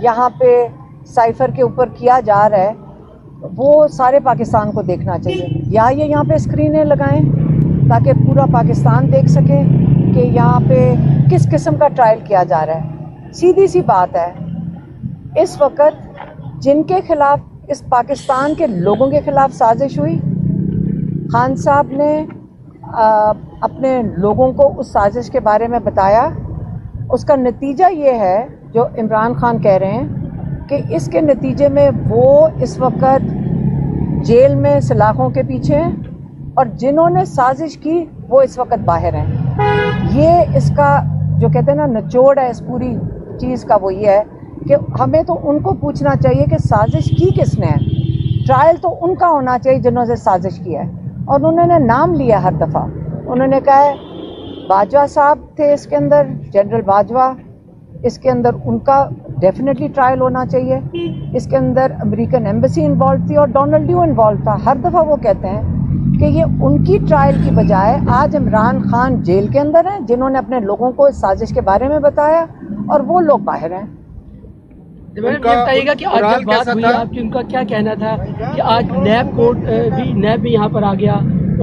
यहाँ पे साइफर के ऊपर किया जा रहा है वो सारे पाकिस्तान को देखना चाहिए। या ये यहाँ पे स्क्रीनें लगाएं ताकि पूरा पाकिस्तान देख सके कि यहाँ पे किस किस्म का ट्रायल किया जा रहा है। सीधी सी बात है, इस वक्त जिनके खिलाफ, इस पाकिस्तान के लोगों के खिलाफ साजिश हुई, खान साहब ने अपने लोगों को उस साजिश के बारे में बताया। उसका नतीजा ये है जो इमरान खान कह रहे हैं कि इसके नतीजे में वो इस वक्त जेल में सलाखों के पीछे हैं और जिन्होंने साजिश की वो इस वक्त बाहर हैं। ये इसका जो कहते हैं ना निचोड़ है इस पूरी चीज़ का, वो ये है कि हमें तो उनको पूछना चाहिए कि साजिश की किसने है। ट्रायल तो उनका होना चाहिए जिन्होंने साजिश किया है, और उन्होंने नाम लिया हर दफ़ा। उन्होंने कहा है बाजवा साहब थे इसके अंदर, जनरल बाजवा, इसके अंदर उनका डेफिनेटली ट्रायल होना चाहिए। इसके अंदर अमेरिकन एम्बेसी इन्वॉल्व थी और डोनाल्ड ड्यू इन्वॉल्व था। हर दफ़ा वो कहते हैं कि ये उनकी ट्रायल की बजाय आज इमरान खान जेल के अंदर हैं जिन्होंने अपने लोगों को इस साजिश के बारे में बताया, और वो लोग बाहर हैं। बताइएगा कि आज जब बात हुई आपकी, उनका क्या कहना था कि आज नैब भी यहाँ पर आ गया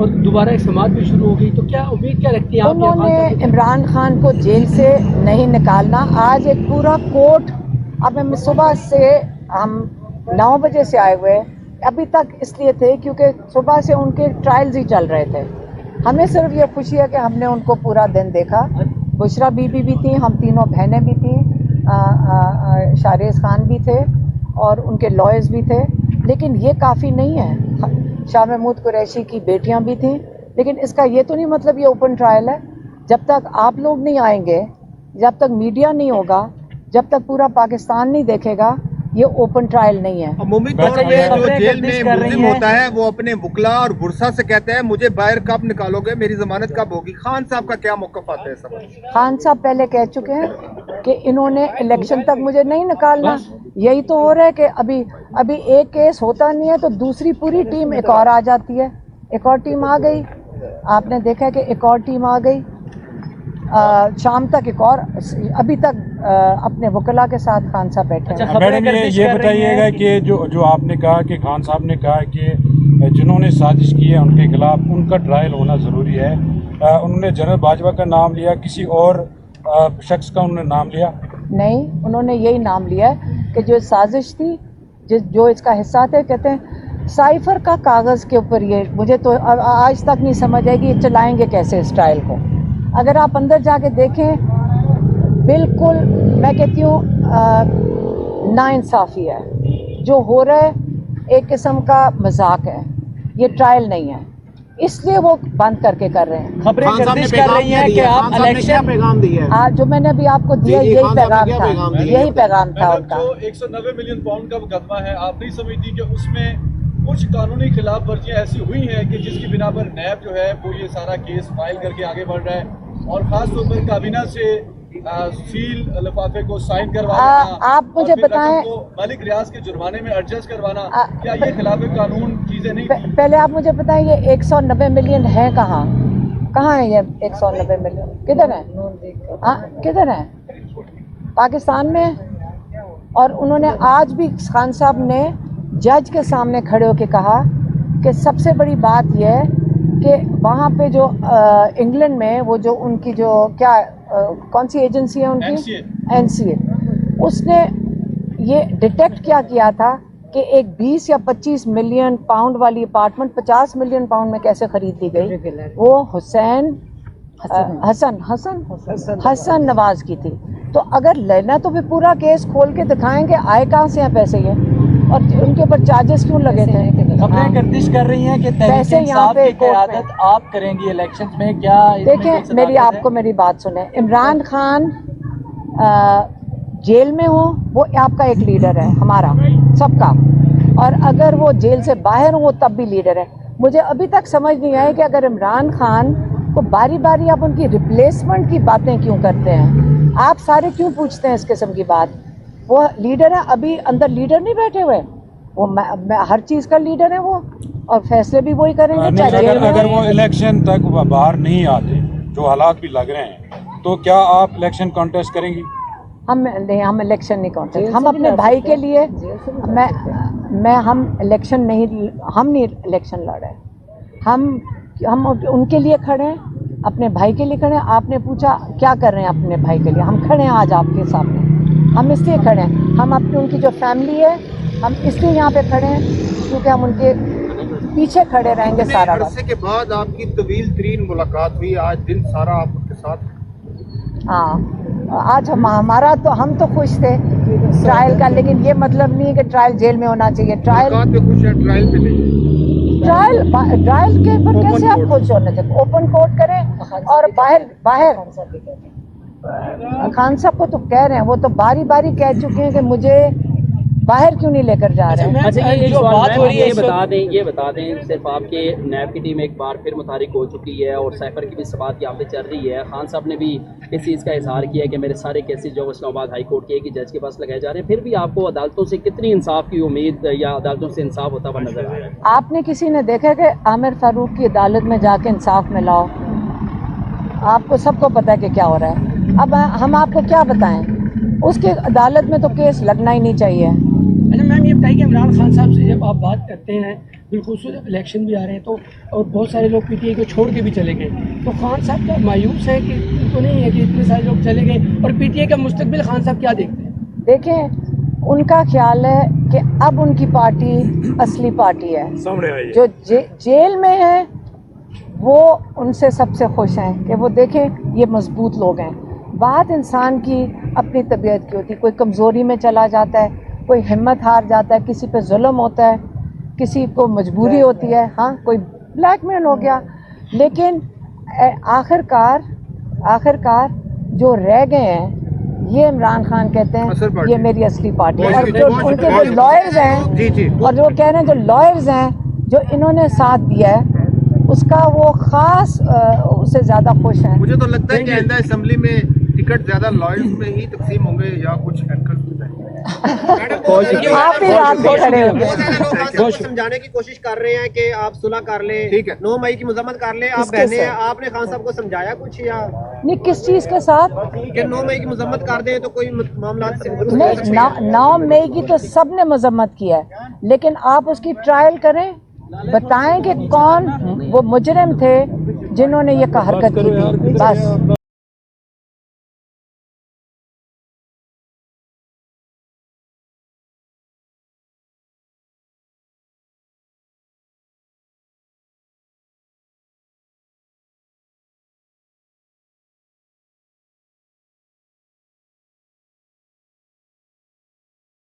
और दोबारा एक समाअत भी शुरू हो गई, तो क्या उम्मीद क्या रखती हैं आप? उन्होंने इमरान खान को जेल से नहीं निकालना। आज एक पूरा कोर्ट, अब हम सुबह से हम 9 बजे से आए हुए अभी तक इसलिए थे क्योंकि सुबह से उनके ट्रायल्स ही चल रहे थे। हमें सिर्फ ये खुशी है कि हमने उनको पूरा दिन देखा। बुशरा बीबी भी थी, हम तीनों बहनें भी थी, शाहरेज खान भी थे और उनके लॉयर्स भी थे। लेकिन ये काफ़ी नहीं है, शाह महमूद कुरैशी की बेटियां भी थीं। लेकिन इसका ये तो नहीं मतलब ये ओपन ट्रायल है। जब तक आप लोग नहीं आएंगे, जब तक मीडिया नहीं होगा, जब तक पूरा पाकिस्तान नहीं देखेगा, ये ओपन ट्रायल नहीं है। अमूमी तौर पे जो जेल में मुल्जिम होता है वो अपने वकला और बुरसा से कहते हैं मुझे बाहर कब निकालोगे, मेरी जमानत कब होगी। खान साहब का क्या मौक़िफ़ आता है सब? खान साहब पहले कह चुके हैं कि इन्होंने इलेक्शन तक मुझे नहीं निकालना। यही तो हो रहा है कि अभी एक केस होता नहीं है तो दूसरी पूरी टीम एक और आ जाती है। एक और टीम आ गई, आपने देखा है कि एक और टीम आ गई। शाम तक एक और, अभी तक अपने वकला के साथ खान साहब बैठे हैं। मैडम ये बताइएगा कि जो आपने कहा कि खान साहब ने कहा कि जिन्होंने साजिश की है उनके खिलाफ उनका ट्रायल होना ज़रूरी है, उन्होंने जनरल बाजवा का नाम लिया, किसी और शख्स का उन्होंने नाम लिया? नहीं, उन्होंने यही नाम लिया है कि जो साजिश थी, जो इसका हिस्सा थे, कहते हैं साइफर का कागज़ के ऊपर। ये मुझे तो आज तक नहीं समझ आएगी ये चलाएंगे कैसे इस ट्रायल को। अगर आप अंदर जाके देखें, बिल्कुल मैं कहती हूँ नाइंसाफ़ी है जो हो रहा है, एक किस्म का मजाक है, ये ट्रायल नहीं है, इसलिए वो बंद करके कर रहे हैं। खबरें गर्दिश कर रही हैं कि आप इलेक्शन पैगाम दिया है आज जो मैंने अभी आपको दिया यही पैगाम था उनका। जो 190 मिलियन पाउंड का मुकदमा है, आप नहीं समझती कि उसमें कुछ कानूनी खिलाफ वर्जियां ऐसी हुई हैं कि जिसकी बिना पर नैब जो है वो ये सारा केस फाइल करके आगे बढ़ रहा है, और खास तौर पर काबीना से सील लिफाफे को साइन करवाना, आप मुझे बताएं, मालिक रियाज के जुर्माने में एडजस्ट करवाना, क्या ये खिलाफ कानून चीजें नहीं? पहले आप मुझे बताएं ये 190 मिलियन है कहाँ है? ये 190 मिलियन किधर है? किधर है? पाकिस्तान में। और उन्होंने आज भी खान साहब ने जज के सामने खड़े होकर कहा कि सबसे बड़ी बात यह है कि वहाँ पे जो इंग्लैंड में वो जो उनकी जो क्या कौन सी एजेंसी है उनकी, एनसीए, उसने ये डिटेक्ट क्या किया था कि एक 20 या 25 मिलियन पाउंड वाली अपार्टमेंट 50 मिलियन पाउंड में कैसे खरीद ली गई। वो हसन नवाज की थी। तो अगर लेना तो फिर पूरा केस खोल के दिखाएंगे आए कहाँ से हैं पैसे ये, और उनके ऊपर चार्जेस क्यों लगे थे। खबरें गर्दिश कर रही हैं कि पैसे यहाँ पे क़यादत आप करेंगी इलेक्शंस में, क्या देखें मेरी बात सुने। इमरान खान जेल में हो वो आपका एक लीडर है, हमारा सबका, और अगर वो जेल से बाहर हो तब भी लीडर है। मुझे अभी तक समझ नहीं आया कि अगर इमरान खान को बारी बारी आप उनकी रिप्लेसमेंट की बातें क्यों करते हैं, आप सारे क्यों पूछते हैं इस किस्म की बात। वो लीडर है, अभी अंदर लीडर नहीं बैठे हुए, वो हर चीज़ का लीडर है वो, और फैसले भी वही करेंगे। अगर वो इलेक्शन तक बाहर नहीं आते, जो हालात भी लग रहे हैं, तो क्या आप इलेक्शन कॉन्टेस्ट करेंगी? हम नहीं, हम इलेक्शन नहीं करते। हम अपने भाई के लिए हम इलेक्शन नहीं, हम नहीं इलेक्शन लड़ रहे। हम उनके लिए खड़े हैं, अपने भाई के लिए खड़े हैं। आपने पूछा क्या कर रहे हैं अपने भाई के लिए, हम खड़े हैं आज आपके सामने। हम इसलिए खड़े हैं, हम अपनी उनकी जो फैमिली है हम इसलिए यहाँ पे खड़े हैं क्योंकि हम उनके पीछे खड़े रहेंगे सारा वक्त। अरसे के बाद आपकी तवील तरीन मुलाकात हुई, आज दिन सारा आपके साथ। हाँ, आज हम तो खुश थे ट्रायल का, लेकिन ये मतलब नहीं है कि ट्रायल जेल में होना चाहिए। ट्रायल मुलाकात पे खुश है, ट्रायल पे नहीं। ट्रायल के ऊपर कैसे आप खुश होने चाहिए? ओपन कोर्ट करें और बाहर खान साहब को तो कह रहे हैं, वो तो बारी बारी कह चुके हैं कि मुझे बाहर क्यों नहीं लेकर जा रहे हैं। अच्छा, ये जो बात हो रही है ये बता दें सिर्फ आपके नैब की टीम एक बार फिर मुतारिक हो चुकी है और साइफर की भी सवाल यहाँ पे चल रही है। खान साहब ने भी इस चीज़ का इजहार किया कि मेरे सारे केसेस जो इस्लामाबाद हाई कोर्ट के एक ही जज के पास लगाए जा रहे हैं। फिर भी आपको अदालतों से कितनी इंसाफ की उम्मीद या अदालतों से इंसाफ होता हुआ नजर आ रहा है? आपने किसी ने देखा कि आमिर फारूक की अदालत में जाके इंसाफ में लाओ? आपको सबको पता है कि क्या हो रहा है। अब हम आपको क्या बताएं, उसके अदालत में तो केस लगना ही नहीं चाहिए। अच्छा मैम, ये बताइए कि इमरान खान साहब से जब आप बात करते हैं, बिलखुसूस इलेक्शन भी आ रहे हैं तो, और बहुत सारे लोग पीटीआई को छोड़ के भी चले गए, तो खान साहब क्या मायूस है कि तो नहीं है कि इतने सारे लोग चले गए, और पीटीआई का मुस्तकबिल खान साहब क्या देखते हैं? देखें, उनका ख्याल है कि अब उनकी पार्टी असली पार्टी है। जो जेल में है वो उनसे सबसे खुश हैं कि वो देखें ये मजबूत लोग हैं। बात इंसान की अपनी तबीयत की होती है, कोई कमज़ोरी में चला जाता है, कोई हिम्मत हार जाता है, किसी पे जुल्म होता है, किसी को मजबूरी होती है, हाँ कोई ब्लैकमेल हो गया, लेकिन आखिरकार जो रह गए हैं ये इमरान खान कहते हैं ये मेरी असली पार्टी है। और जो उनके जो लॉयर्स हैं और जो कह रहे हैं, जो लॉयर्स हैं जो इन्होंने साथ दिया है उसका वो खास उससे ज़्यादा खुश हैं। मुझे तो लगता है कि आइंदा असेंबली में टिकट ज्यादा लॉयर्स में ही तकसीम होंगे या कुछ एंकर्स में। आप ही रात को खड़े हो गए। समझाने की कोशिश कर रहे हैं कि आप सुलह कर लें, ठीक है, 9 मई की मजम्मत कर लें। आप बहने हैं, आपने खान साहब को समझाया कुछ या नहीं? किस चीज़ के साथ? कि 9 मई की मजम्मत कर दें तो कोई मामला नहीं, 9 मई की तो सब ने मजम्मत किया है, लेकिन आप उसकी ट्रायल करें, बताएं कि कौन वो मुजरिम थे जिन्होंने ये हरकत की थी, बस।